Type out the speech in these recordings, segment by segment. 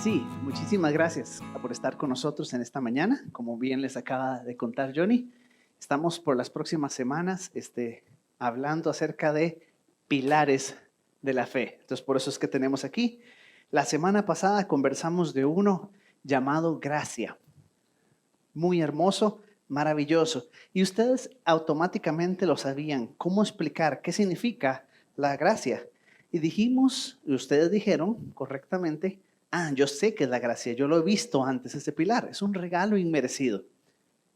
Sí, muchísimas gracias por estar con nosotros en esta mañana. Como bien les acaba de contar Johnny, estamos por las próximas semanas hablando acerca de pilares de la fe. Entonces, por eso es que tenemos aquí. La semana pasada conversamos de uno llamado gracia. Muy hermoso, maravilloso. Y ustedes automáticamente lo sabían. ¿Cómo explicar qué significa la gracia? Y dijimos, y ustedes dijeron correctamente, yo sé que es la gracia, yo lo he visto antes, ese pilar, es un regalo inmerecido.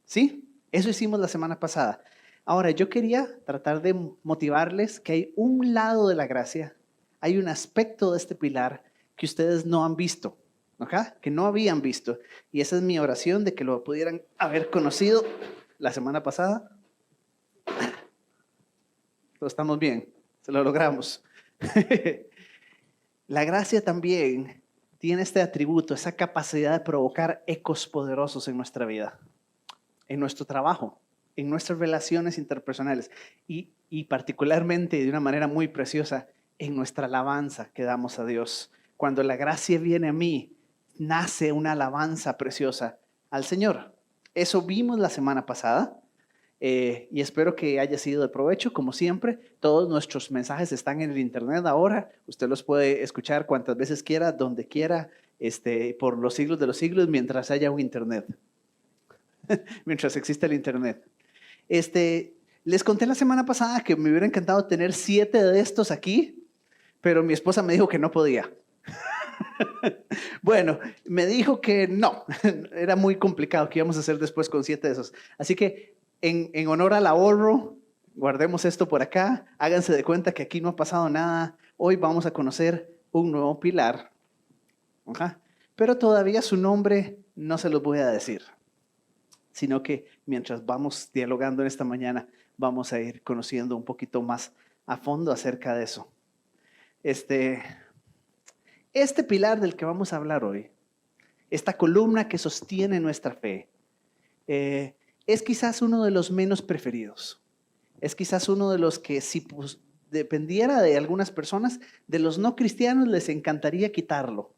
¿Sí? Eso hicimos la semana pasada. Ahora, yo quería tratar de motivarles que hay un lado de la gracia, hay un aspecto de este pilar que ustedes no han visto, ¿ok? Que no habían visto. Y esa es mi oración de que lo pudieran haber conocido la semana pasada. Lo estamos bien, se lo logramos. La gracia también tiene este atributo, esa capacidad de provocar ecos poderosos en nuestra vida, en nuestro trabajo, en nuestras relaciones interpersonales y particularmente de una manera muy preciosa en nuestra alabanza que damos a Dios. Cuando la gracia viene a mí, nace una alabanza preciosa al Señor. Eso vimos la semana pasada. Y espero que haya sido de provecho. Como siempre, todos nuestros mensajes están en el internet ahora. Usted los puede escuchar cuantas veces quiera, donde quiera, por los siglos de los siglos, mientras haya un internet. Mientras existe el internet. Les conté la semana pasada que me hubiera encantado tener 7 de estos aquí, pero mi esposa me dijo que no podía. Bueno, me dijo que no, era muy complicado, que íbamos a hacer después con 7 de esos. Así que en honor al ahorro, guardemos esto por acá, háganse de cuenta que aquí no ha pasado nada. Hoy vamos a conocer un nuevo pilar. Ajá. Pero todavía su nombre no se los voy a decir, sino que mientras vamos dialogando en esta mañana, vamos a ir conociendo un poquito más a fondo acerca de eso. Este pilar del que vamos a hablar hoy, esta columna que sostiene nuestra fe, es quizás uno de los menos preferidos. Es quizás uno de los que si dependiera de algunas personas, de los no cristianos les encantaría quitarlo.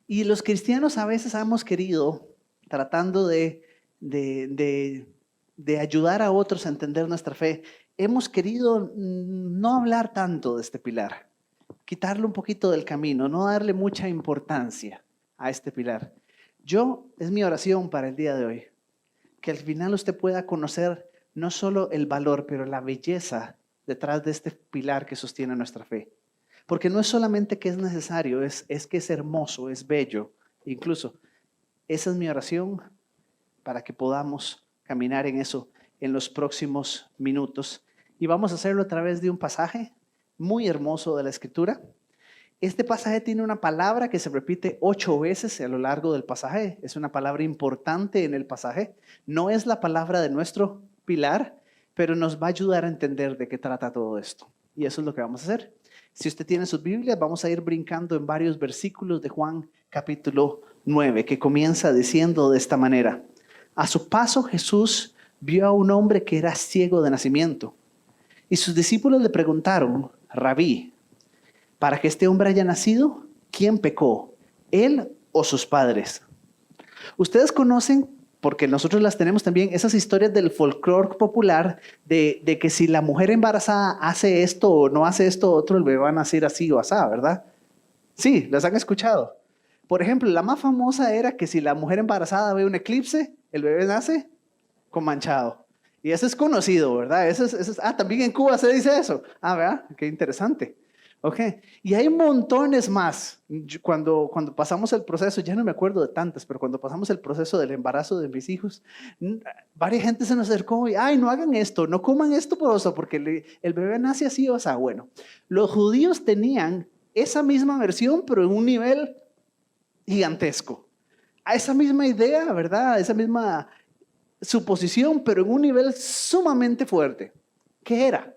Y los cristianos a veces hemos querido, tratando de ayudar a otros a entender nuestra fe, hemos querido no hablar tanto de este pilar, quitarlo un poquito del camino, no darle mucha importancia a este pilar. Es mi oración para el día de hoy, que al final usted pueda conocer no solo el valor, pero la belleza detrás de este pilar que sostiene nuestra fe. Porque no es solamente que es necesario, es que es hermoso, es bello. Incluso, esa es mi oración para que podamos caminar en eso en los próximos minutos. Y vamos a hacerlo a través de un pasaje muy hermoso de la Escritura. Este pasaje tiene una palabra que se repite 8 veces a lo largo del pasaje. Es una palabra importante en el pasaje. No es la palabra de nuestro pilar, pero nos va a ayudar a entender de qué trata todo esto. Y eso es lo que vamos a hacer. Si usted tiene sus Biblias, vamos a ir brincando en varios versículos de Juan capítulo 9, que comienza diciendo de esta manera: a su paso Jesús vio a un hombre que era ciego de nacimiento. Y sus discípulos le preguntaron: Rabí, para que este hombre haya nacido, ¿quién pecó? ¿Él o sus padres? Ustedes conocen, porque nosotros las tenemos también, esas historias del folclore popular de que si la mujer embarazada hace esto o no hace esto otro, el bebé va a nacer así o asá, ¿verdad? Sí, las han escuchado. Por ejemplo, la más famosa era que si la mujer embarazada ve un eclipse, el bebé nace con manchado. Y eso es conocido, ¿verdad? También en Cuba se dice eso. ¿Verdad? Qué interesante. Ok, y hay montones más. Cuando pasamos el proceso, ya no me acuerdo de tantas, pero cuando pasamos el proceso del embarazo de mis hijos, varias gente se nos acercó y, no hagan esto, no coman esto por eso, porque el bebé nace así o sea. Bueno, los judíos tenían esa misma versión, pero en un nivel gigantesco. A esa misma idea, ¿verdad? Esa misma suposición, pero en un nivel sumamente fuerte. ¿Qué era?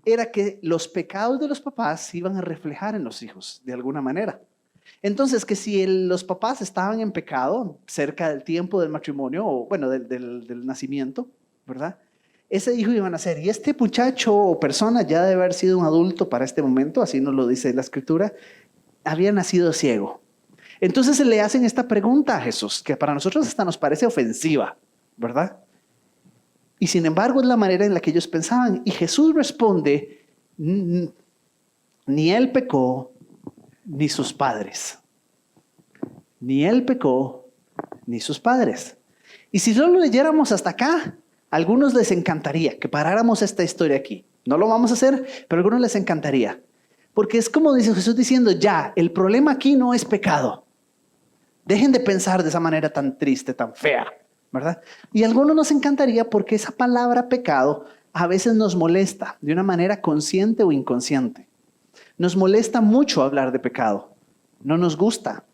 Era que los pecados de los papás se iban a reflejar en los hijos, de alguna manera. Entonces, que si los papás estaban en pecado cerca del tiempo del matrimonio, o bueno, del nacimiento, ¿verdad? Ese hijo iba a nacer. Y este muchacho o persona ya debe haber sido un adulto para este momento, así nos lo dice la Escritura, había nacido ciego. Entonces le hacen esta pregunta a Jesús, que para nosotros hasta nos parece ofensiva, ¿verdad? Y sin embargo es la manera en la que ellos pensaban. Y Jesús responde, ni él pecó, ni sus padres. Ni él pecó, ni sus padres. Y si solo leyéramos hasta acá, a algunos les encantaría que paráramos esta historia aquí. No lo vamos a hacer, pero a algunos les encantaría. Porque es como dice Jesús diciendo, ya, el problema aquí no es pecado. Dejen de pensar de esa manera tan triste, tan fea, ¿verdad? Y a algunos nos encantaría porque esa palabra pecado a veces nos molesta de una manera consciente o inconsciente. Nos molesta mucho hablar de pecado. No nos gusta.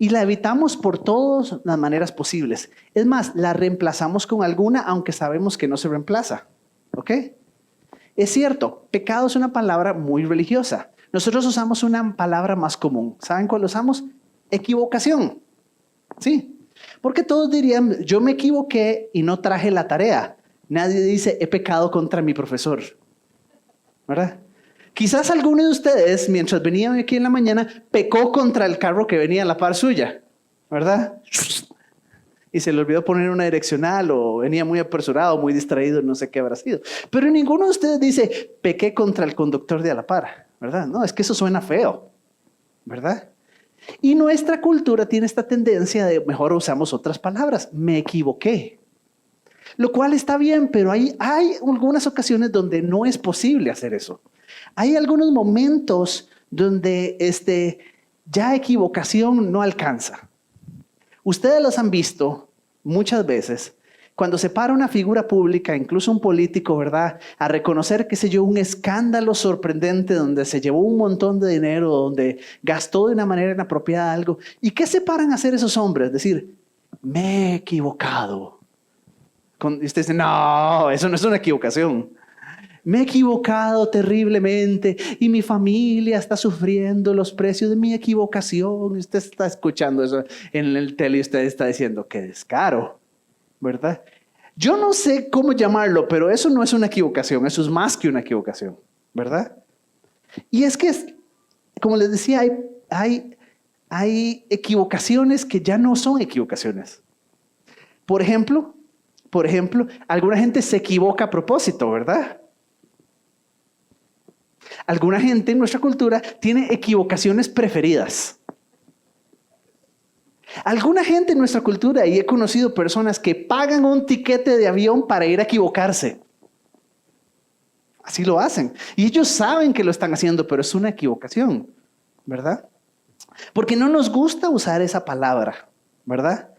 Y la evitamos por todas las maneras posibles. Es más, la reemplazamos con alguna, aunque sabemos que no se reemplaza. ¿Ok? Es cierto, pecado es una palabra muy religiosa. Nosotros usamos una palabra más común. ¿Saben cuál usamos? Equivocación. Sí. Porque todos dirían, yo me equivoqué y no traje la tarea. Nadie dice, he pecado contra mi profesor. ¿Verdad? Quizás alguno de ustedes, mientras venía aquí en la mañana, pecó contra el carro que venía a la par suya, ¿verdad? Y se le olvidó poner una direccional o venía muy apresurado, muy distraído, no sé qué habrá sido. Pero ninguno de ustedes dice, pequé contra el conductor de a la par, ¿verdad? No, es que eso suena feo, ¿verdad? Y nuestra cultura tiene esta tendencia de mejor usamos otras palabras, me equivoqué. Lo cual está bien, pero hay algunas ocasiones donde no es posible hacer eso. Hay algunos momentos donde ya equivocación no alcanza. Ustedes los han visto muchas veces cuando se para una figura pública, incluso un político, ¿verdad? A reconocer, qué sé yo, un escándalo sorprendente donde se llevó un montón de dinero, donde gastó de una manera inapropiada algo. ¿Y qué se paran a hacer esos hombres? Decir, me he equivocado. Y usted dice, no, eso no es una equivocación. Me he equivocado terriblemente y mi familia está sufriendo los precios de mi equivocación. Usted está escuchando eso en el tele y usted está diciendo, qué descaro, ¿verdad? Yo no sé cómo llamarlo, pero eso no es una equivocación, eso es más que una equivocación, ¿verdad? Y es que, como les decía, hay equivocaciones que ya no son equivocaciones. Por ejemplo, alguna gente se equivoca a propósito, ¿verdad? Alguna gente en nuestra cultura tiene equivocaciones preferidas. Alguna gente en nuestra cultura, y he conocido personas que pagan un tiquete de avión para ir a equivocarse. Así lo hacen. Y ellos saben que lo están haciendo, pero es una equivocación, ¿verdad? Porque no nos gusta usar esa palabra, ¿verdad?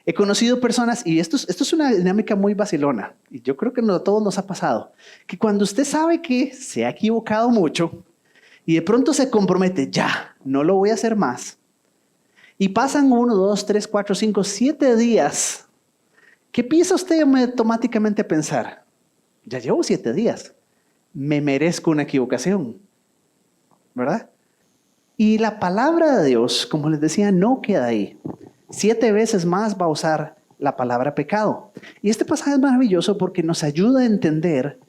He conocido personas, y esto es una dinámica muy vacilona, y yo creo que a todos nos ha pasado, que cuando usted sabe que se ha equivocado mucho, y de pronto se compromete, ya, no lo voy a hacer más, y pasan 1, 2, 3, 4, 5, 7 días, ¿qué empieza usted automáticamente a pensar? Ya llevo 7 días, me merezco una equivocación, ¿verdad? Y la palabra de Dios, como les decía, no queda ahí. 7 veces más va a usar la palabra pecado. Y este pasaje es maravilloso porque nos ayuda a entender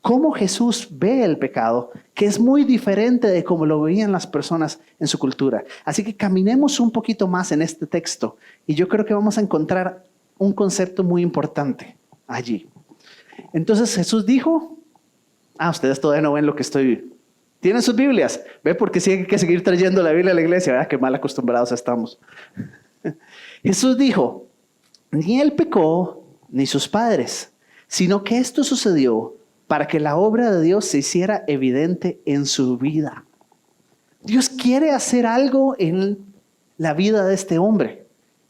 cómo Jesús ve el pecado, que es muy diferente de cómo lo veían las personas en su cultura. Así que caminemos un poquito más en este texto y yo creo que vamos a encontrar un concepto muy importante allí. Entonces Jesús dijo, ustedes todavía no ven lo que estoy... ¿Tienen sus Biblias? ¿Ve? Porque sí hay que seguir trayendo la Biblia a la iglesia, ¿verdad? Qué mal acostumbrados estamos. Jesús dijo, ni él pecó, ni sus padres, sino que esto sucedió para que la obra de Dios se hiciera evidente en su vida. Dios quiere hacer algo en la vida de este hombre.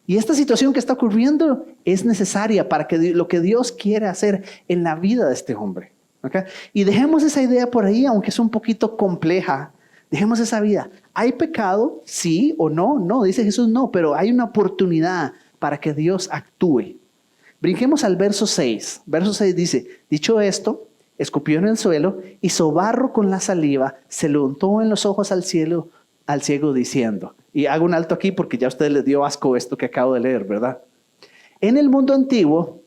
Y esta situación que está ocurriendo es necesaria para que lo que Dios quiere hacer en la vida de este hombre. ¿Okay? Y dejemos esa idea por ahí, aunque es un poquito compleja. Dejemos esa vida. ¿Hay pecado? Sí o no. No, dice Jesús no, pero hay una oportunidad para que Dios actúe. Brinquemos al verso 6. Verso 6 dice, dicho esto, escupió en el suelo, hizo barro con la saliva, se lo untó en los ojos al ciego diciendo. Y hago un alto aquí porque ya a ustedes les dio asco esto que acabo de leer, ¿verdad? En el mundo antiguo,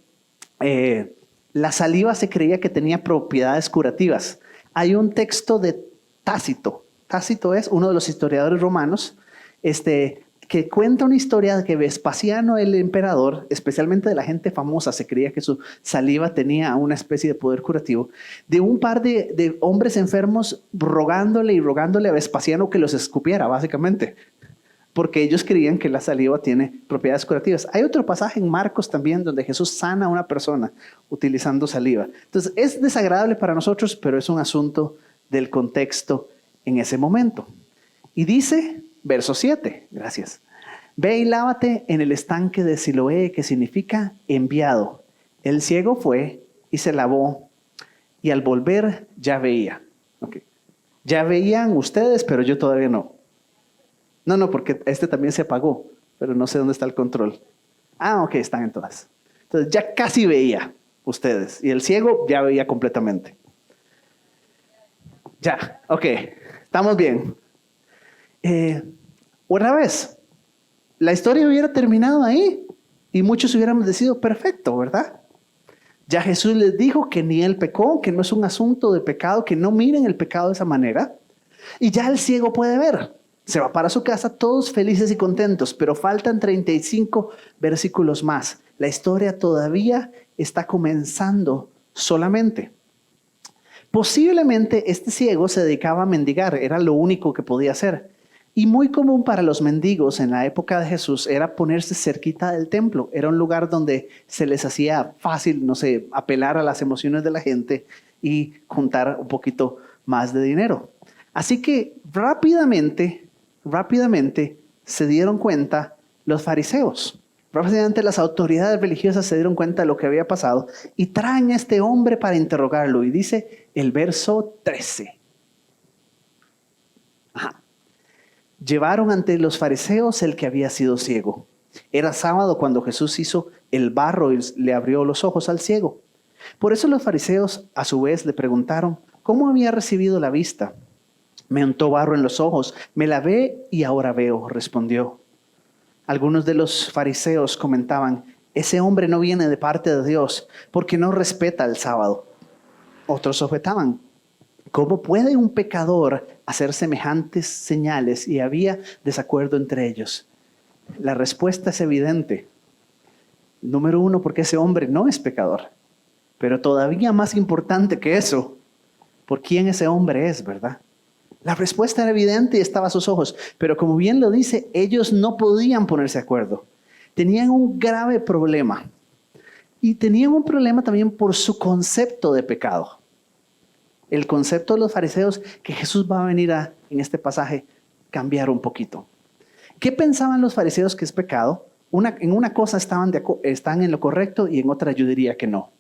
la saliva se creía que tenía propiedades curativas. Hay un texto de Tácito Tácito es uno de los historiadores romanos, que cuenta una historia de que Vespasiano, el emperador, especialmente de la gente famosa, se creía que su saliva tenía una especie de poder curativo, de un par de hombres enfermos rogándole y rogándole a Vespasiano que los escupiera, básicamente, porque ellos creían que la saliva tiene propiedades curativas. Hay otro pasaje en Marcos también donde Jesús sana a una persona utilizando saliva. Entonces es desagradable para nosotros, pero es un asunto del contexto en ese momento. Y dice, verso 7, gracias. Ve y lávate en el estanque de Siloé, que significa enviado. El ciego fue y se lavó, y al volver ya veía. Okay. Ya veían ustedes, pero yo todavía no. No, porque este también se apagó, pero no sé dónde está el control. Ok, están en todas. Entonces ya casi veía ustedes, y el ciego ya veía completamente. Ya, ok, estamos bien. Una vez, la historia hubiera terminado ahí y muchos hubiéramos decidido, perfecto, ¿verdad? Ya Jesús les dijo que ni él pecó, que no es un asunto de pecado, que no miren el pecado de esa manera. Y ya el ciego puede ver. Se va para su casa todos felices y contentos, pero faltan 35 versículos más. La historia todavía está comenzando solamente. Posiblemente este ciego se dedicaba a mendigar, era lo único que podía hacer. Y muy común para los mendigos en la época de Jesús era ponerse cerquita del templo. Era un lugar donde se les hacía fácil, apelar a las emociones de la gente y juntar un poquito más de dinero. Así que rápidamente se dieron cuenta los fariseos. Rápidamente las autoridades religiosas se dieron cuenta de lo que había pasado y traen a este hombre para interrogarlo. Y dice el verso 13. Llevaron ante los fariseos el que había sido ciego. Era sábado cuando Jesús hizo el barro y le abrió los ojos al ciego. Por eso los fariseos a su vez le preguntaron cómo había recibido la vista. Me untó barro en los ojos, me lavé y ahora veo, respondió. Algunos de los fariseos comentaban, ese hombre no viene de parte de Dios porque no respeta el sábado. Otros objetaban, ¿cómo puede un pecador hacer semejantes señales? Y había desacuerdo entre ellos. La respuesta es evidente. Número uno, porque ese hombre no es pecador. Pero todavía más importante que eso, ¿por quién ese hombre es, verdad? La respuesta era evidente y estaba a sus ojos. Pero como bien lo dice, ellos no podían ponerse de acuerdo. Tenían un grave problema. Y tenían un problema también por su concepto de pecado. El concepto de los fariseos que Jesús va a venir en este pasaje, cambiar un poquito. ¿Qué pensaban los fariseos que es pecado? En una cosa están en lo correcto y en otra yo diría que no.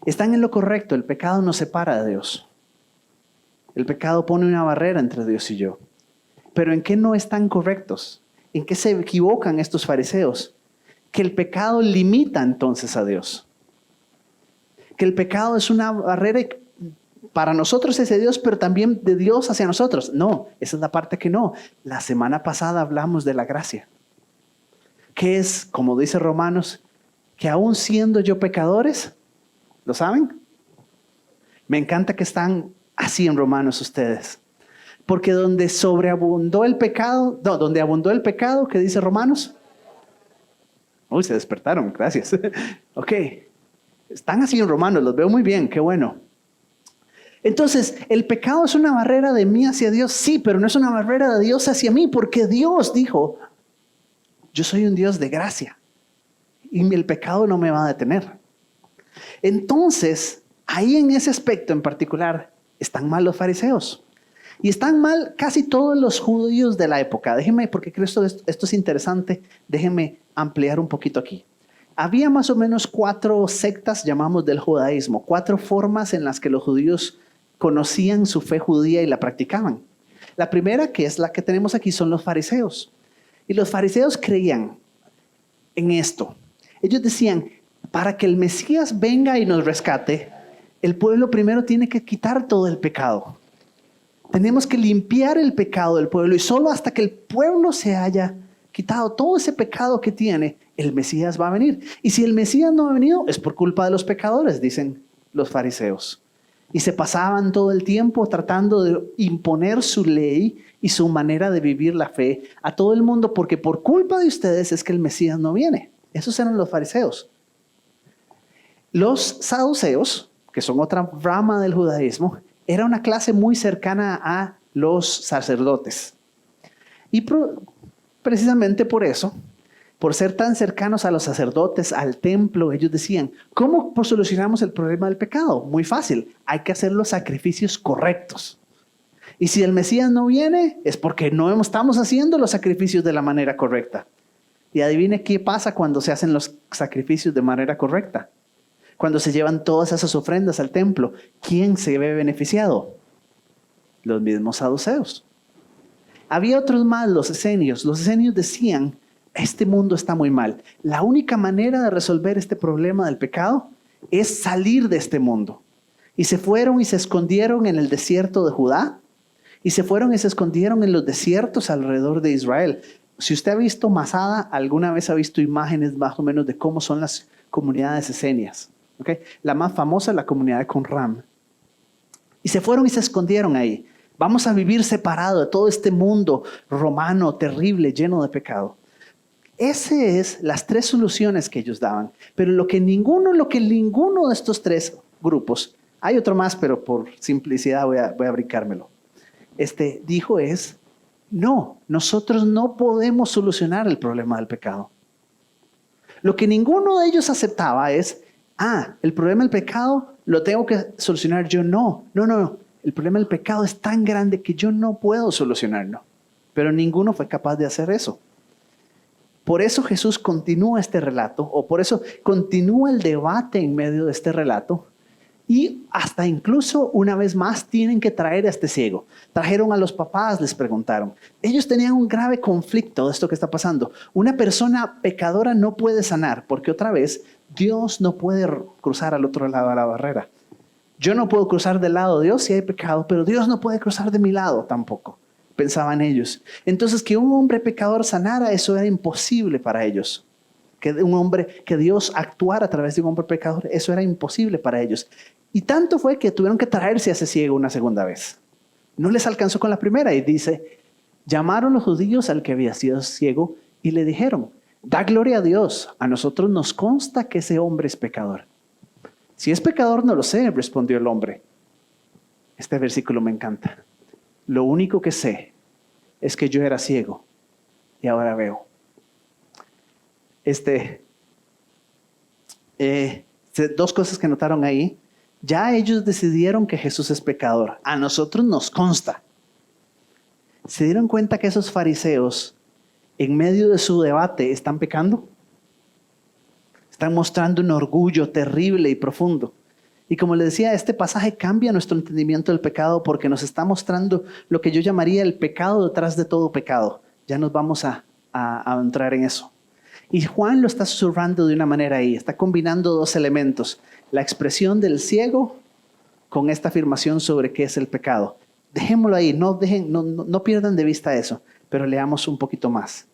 Están en lo correcto, el pecado nos separa de Dios. El pecado pone una barrera entre Dios y yo. Pero ¿en qué no están correctos? ¿En qué se equivocan estos fariseos? Que el pecado limita entonces a Dios. Que el pecado es una barrera para nosotros es de Dios, pero también de Dios hacia nosotros. No, esa es la parte que no. La semana pasada hablamos de la gracia. Que es, como dice Romanos, que aún siendo yo pecadores, ¿lo saben? Me encanta que están así en Romanos ustedes. Porque donde sobreabundó el pecado, donde abundó el pecado, ¿qué dice Romanos? Uy, se despertaron, gracias. Ok, están así en Romanos, los veo muy bien, qué bueno. Entonces, ¿el pecado es una barrera de mí hacia Dios? Sí, pero no es una barrera de Dios hacia mí, porque Dios dijo, yo soy un Dios de gracia y el pecado no me va a detener. Entonces, ahí en ese aspecto en particular, están mal los fariseos. Y están mal casi todos los judíos de la época. Déjenme, porque creo que esto es interesante, déjenme ampliar un poquito aquí. Había más o menos 4 sectas, llamamos del judaísmo, 4 formas en las que los judíos conocían su fe judía y la practicaban. La primera, que es la que tenemos aquí, son los fariseos. Y los fariseos creían en esto. Ellos decían, para que el Mesías venga y nos rescate, el pueblo primero tiene que quitar todo el pecado. Tenemos que limpiar el pecado del pueblo y solo hasta que el pueblo se haya quitado todo ese pecado que tiene, el Mesías va a venir. Y si el Mesías no ha venido, es por culpa de los pecadores, dicen los fariseos. y se pasaban todo el tiempo tratando de imponer su ley y su manera de vivir la fe a todo el mundo, porque por culpa de ustedes es que el Mesías no viene. Esos eran los fariseos. Los saduceos, que son otra rama del judaísmo, era una clase muy cercana a los sacerdotes. Y precisamente por eso, por ser tan cercanos a los sacerdotes, al templo, ellos decían, ¿cómo solucionamos el problema del pecado? Muy fácil, hay que hacer los sacrificios correctos. Y si el Mesías no viene, es porque no estamos haciendo los sacrificios de la manera correcta. Y adivine qué pasa cuando se hacen los sacrificios de manera correcta. Cuando se llevan todas esas ofrendas al templo, ¿quién se ve beneficiado? Los mismos saduceos. Había otros más, los esenios. Los esenios decían, este mundo está muy mal. La única manera de resolver este problema del pecado es salir de este mundo. Y se fueron y se escondieron en el desierto de Judá. Y se fueron y se escondieron en los desiertos alrededor de Israel. Si usted ha visto Masada, alguna vez ha visto imágenes más o menos de cómo son las comunidades esenias. ¿Okay? La más famosa es la comunidad de Qumran. Y se fueron y se escondieron ahí. Vamos a vivir separado de todo este mundo romano, terrible, lleno de pecado. Esas es las tres soluciones que ellos daban. Pero lo que ninguno de estos tres grupos, hay otro más, pero por simplicidad voy a brincármelo, dijo es, no, nosotros no podemos solucionar el problema del pecado. Lo que ninguno de ellos aceptaba es, el problema del pecado lo tengo que solucionar yo. No. El problema del pecado es tan grande que yo no puedo solucionarlo. Pero ninguno fue capaz de hacer eso. Por eso Jesús continúa este relato, o por eso continúa el debate en medio de este relato. Y hasta incluso una vez más tienen que traer a este ciego. Trajeron a los papás, les preguntaron. Ellos tenían un grave conflicto de esto que está pasando. Una persona pecadora no puede sanar, porque otra vez Dios no puede cruzar al otro lado de la barrera. Yo no puedo cruzar del lado de Dios si hay pecado, pero Dios no puede cruzar de mi lado tampoco, pensaban ellos. Entonces, que un hombre pecador sanara, eso era imposible para ellos. Que Dios actuara a través de un hombre pecador, eso era imposible para ellos. Y tanto fue que tuvieron que traerse a ese ciego una segunda vez. No les alcanzó con la primera y dice, llamaron los judíos al que había sido ciego y le dijeron, da gloria a Dios, a nosotros nos consta que ese hombre es pecador. Si es pecador no lo sé, respondió el hombre. Este versículo me encanta. Lo único que sé es que yo era ciego y ahora veo. Dos cosas que notaron ahí. Ya ellos decidieron que Jesús es pecador. A nosotros nos consta. ¿Se dieron cuenta que esos fariseos, en medio de su debate, están pecando? Están mostrando un orgullo terrible y profundo. Y como les decía, este pasaje cambia nuestro entendimiento del pecado porque nos está mostrando lo que yo llamaría el pecado detrás de todo pecado. Ya nos vamos a entrar en eso. Y Juan lo está susurrando de una manera ahí. Está combinando dos elementos. La expresión del ciego con esta afirmación sobre qué es el pecado. Dejémoslo ahí. No pierdan de vista eso. Pero leamos un poquito más.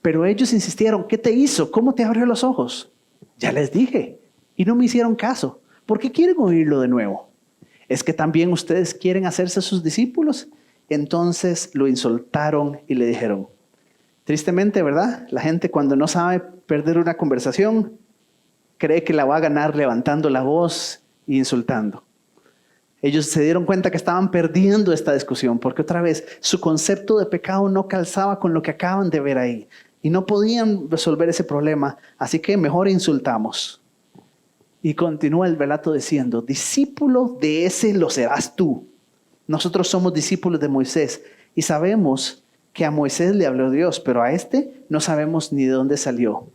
Pero ellos insistieron, ¿qué te hizo? ¿Cómo te abrió los ojos? Ya les dije, y no me hicieron caso. ¿Por qué quieren oírlo de nuevo? ¿Es que también ustedes quieren hacerse sus discípulos? Entonces lo insultaron y le dijeron. Tristemente, ¿verdad? La gente cuando no sabe perder una conversación, cree que la va a ganar levantando la voz e insultando. Ellos se dieron cuenta que estaban perdiendo esta discusión, porque otra vez su concepto de pecado no calzaba con lo que acaban de ver ahí. Y no podían resolver ese problema, así que mejor insultamos. Y continúa el relato diciendo, discípulo de ese lo serás tú. Nosotros somos discípulos de Moisés y sabemos que a Moisés le habló Dios, pero a este no sabemos ni de dónde salió.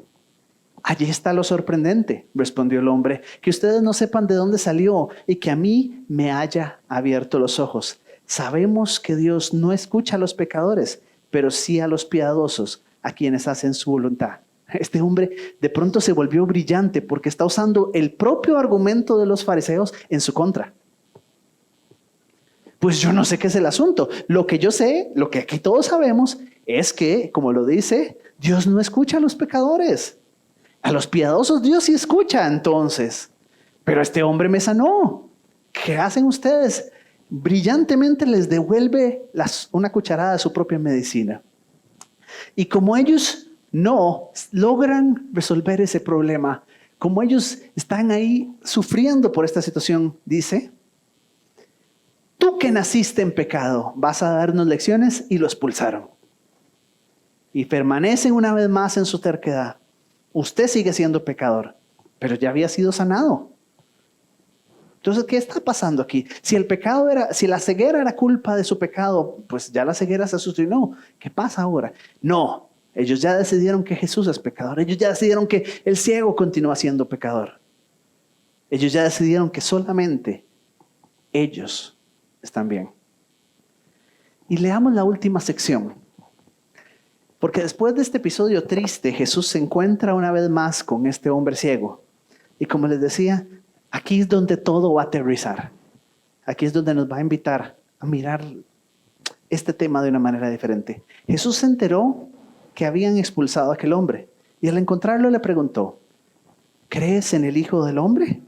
Allí está lo sorprendente, respondió el hombre, que ustedes no sepan de dónde salió y que a mí me haya abierto los ojos. Sabemos que Dios no escucha a los pecadores, pero sí a los piadosos, a quienes hacen su voluntad. Este hombre de pronto se volvió brillante porque está usando el propio argumento de los fariseos en su contra. Pues yo no sé qué es el asunto. Lo que yo sé, lo que aquí todos sabemos, es que, como lo dice, Dios no escucha a los pecadores. A los piadosos Dios sí escucha entonces. pero este hombre me sanó. ¿Qué hacen ustedes? Brillantemente les devuelve una cucharada de su propia medicina. Y como ellos no logran resolver ese problema, como ellos están ahí sufriendo por esta situación, dice, tú que naciste en pecado, vas a darnos lecciones, y lo expulsaron. Y permanecen una vez más en su terquedad. Usted sigue siendo pecador, pero ya había sido sanado. Entonces, ¿qué está pasando aquí? Si la ceguera era culpa de su pecado, pues ya la ceguera se sustituyó. ¿Qué pasa ahora? No, ellos ya decidieron que Jesús es pecador. Ellos ya decidieron que el ciego continúa siendo pecador. Ellos ya decidieron que solamente ellos están bien. Y leamos la última sección. Porque después de este episodio triste, Jesús se encuentra una vez más con este hombre ciego. Y como les decía, aquí es donde todo va a aterrizar. Aquí es donde nos va a invitar a mirar este tema de una manera diferente. Jesús se enteró que habían expulsado a aquel hombre. Y al encontrarlo le preguntó, ¿crees en el Hijo del Hombre?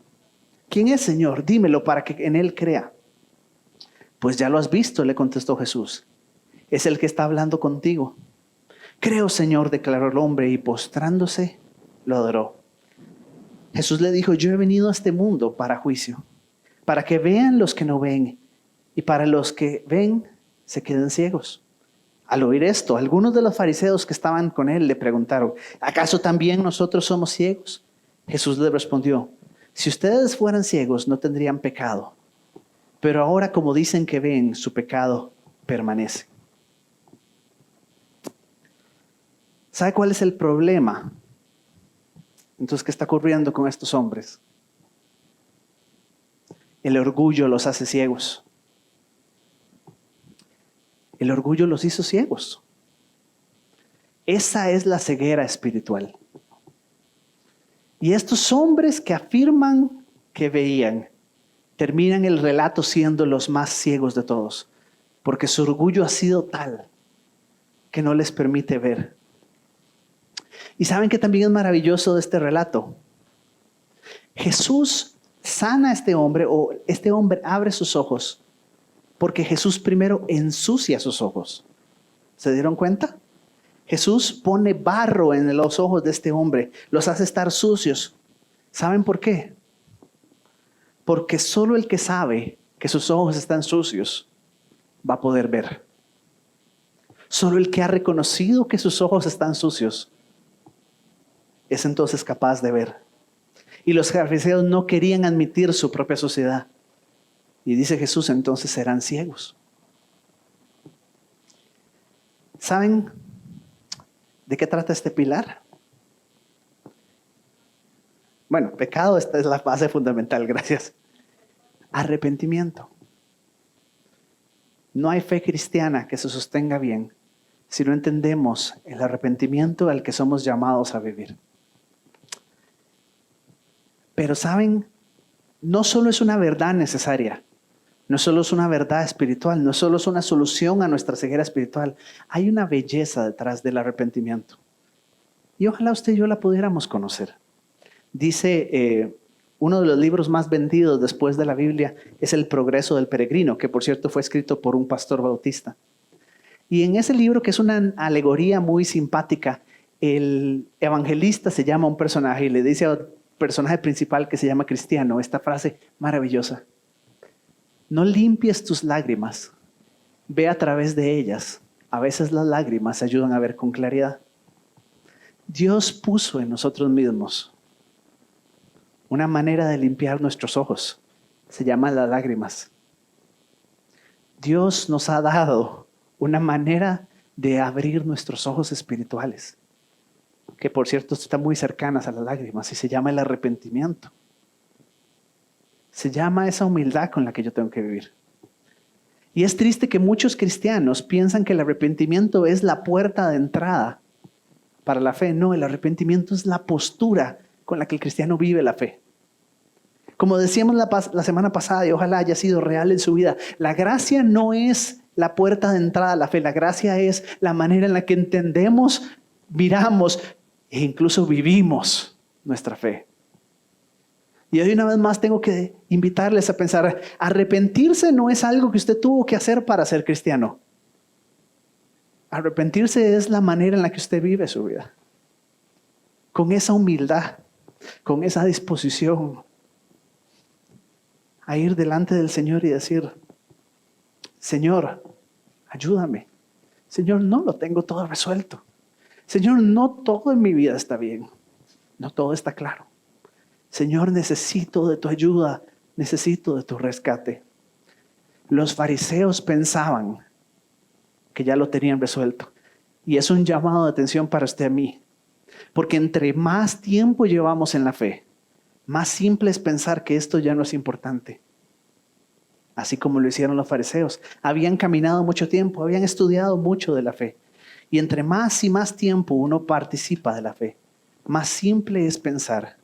¿Quién es, Señor? Dímelo para que en él crea. Pues ya lo has visto, le contestó Jesús. Es el que está hablando contigo. Creo, Señor, declaró el hombre, y postrándose lo adoró. Jesús le dijo, yo he venido a este mundo para juicio, para que vean los que no ven, y para los que ven se queden ciegos. Al oír esto, algunos de los fariseos que estaban con él le preguntaron, ¿acaso también nosotros somos ciegos? Jesús le respondió, si ustedes fueran ciegos no tendrían pecado, pero ahora como dicen que ven, su pecado permanece. ¿Sabe cuál es el problema? Entonces, ¿qué está ocurriendo con estos hombres? El orgullo los hace ciegos. El orgullo los hizo ciegos. Esa es la ceguera espiritual. Y estos hombres que afirman que veían, terminan el relato siendo los más ciegos de todos, porque su orgullo ha sido tal que no les permite ver. Y saben que también es maravilloso de este relato. Jesús sana a este hombre, o este hombre abre sus ojos, porque Jesús primero ensucia sus ojos. ¿Se dieron cuenta? Jesús pone barro en los ojos de este hombre, los hace estar sucios. ¿Saben por qué? Porque solo el que sabe que sus ojos están sucios va a poder ver. Solo el que ha reconocido que sus ojos están sucios es entonces capaz de ver. Y los fariseos no querían admitir su propia suciedad. Y dice Jesús, entonces serán ciegos. ¿Saben de qué trata este pilar? Bueno, pecado, esta es la base fundamental, gracias. Arrepentimiento. No hay fe cristiana que se sostenga bien si no entendemos el arrepentimiento al que somos llamados a vivir. Pero ¿saben? No solo es una verdad necesaria, no solo es una verdad espiritual, no solo es una solución a nuestra ceguera espiritual. Hay una belleza detrás del arrepentimiento. Y ojalá usted y yo la pudiéramos conocer. Dice, uno de los libros más vendidos después de la Biblia es El Progreso del Peregrino, que por cierto fue escrito por un pastor bautista. Y en ese libro, que es una alegoría muy simpática, el evangelista se llama a un personaje y le dice al personaje principal, que se llama Cristiano, esta frase maravillosa: no limpies tus lágrimas, ve a través de ellas. A veces las lágrimas ayudan a ver con claridad. Dios puso en nosotros mismos una manera de limpiar nuestros ojos. Se llama las lágrimas. Dios nos ha dado una manera de abrir nuestros ojos espirituales, que por cierto están muy cercanas a las lágrimas, y se llama el arrepentimiento. Se llama esa humildad con la que yo tengo que vivir. Y es triste que muchos cristianos piensan que el arrepentimiento es la puerta de entrada para la fe. No, el arrepentimiento es la postura con la que el cristiano vive la fe. Como decíamos la semana pasada, y ojalá haya sido real en su vida, la gracia no es la puerta de entrada a la fe. La gracia es la manera en la que entendemos, miramos e incluso vivimos nuestra fe. Y hoy una vez más tengo que invitarles a pensar, arrepentirse no es algo que usted tuvo que hacer para ser cristiano. Arrepentirse es la manera en la que usted vive su vida. Con esa humildad, con esa disposición a ir delante del Señor y decir, Señor, ayúdame. Señor, no lo tengo todo resuelto. Señor, no todo en mi vida está bien. No todo está claro. Señor, necesito de tu ayuda, necesito de tu rescate. Los fariseos pensaban que ya lo tenían resuelto. Y es un llamado de atención para usted y a mí. Porque entre más tiempo llevamos en la fe, más simple es pensar que esto ya no es importante. Así como lo hicieron los fariseos. Habían caminado mucho tiempo, habían estudiado mucho de la fe. Y entre más y más tiempo uno participa de la fe, más simple es pensar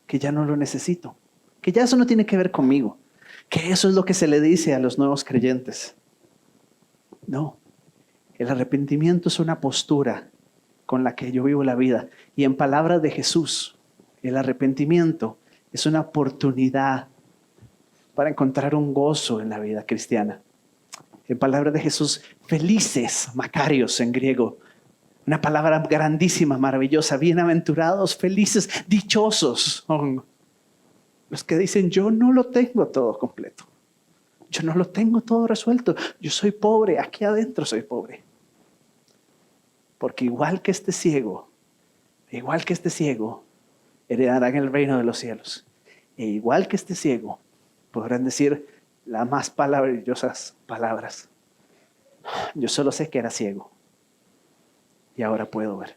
que ya no lo necesito, que ya eso no tiene que ver conmigo, que eso es lo que se le dice a los nuevos creyentes. No, el arrepentimiento es una postura con la que yo vivo la vida. Y en palabras de Jesús, el arrepentimiento es una oportunidad para encontrar un gozo en la vida cristiana. En palabras de Jesús, felices, makarios en griego, una palabra grandísima, maravillosa, bienaventurados, felices, dichosos son los que dicen, yo no lo tengo todo completo. Yo no lo tengo todo resuelto. Yo soy pobre, aquí adentro soy pobre. Porque igual que este ciego, heredarán el reino de los cielos. E igual que este ciego, podrán decir las más maravillosas palabras. Yo solo sé que era ciego y ahora puedo ver.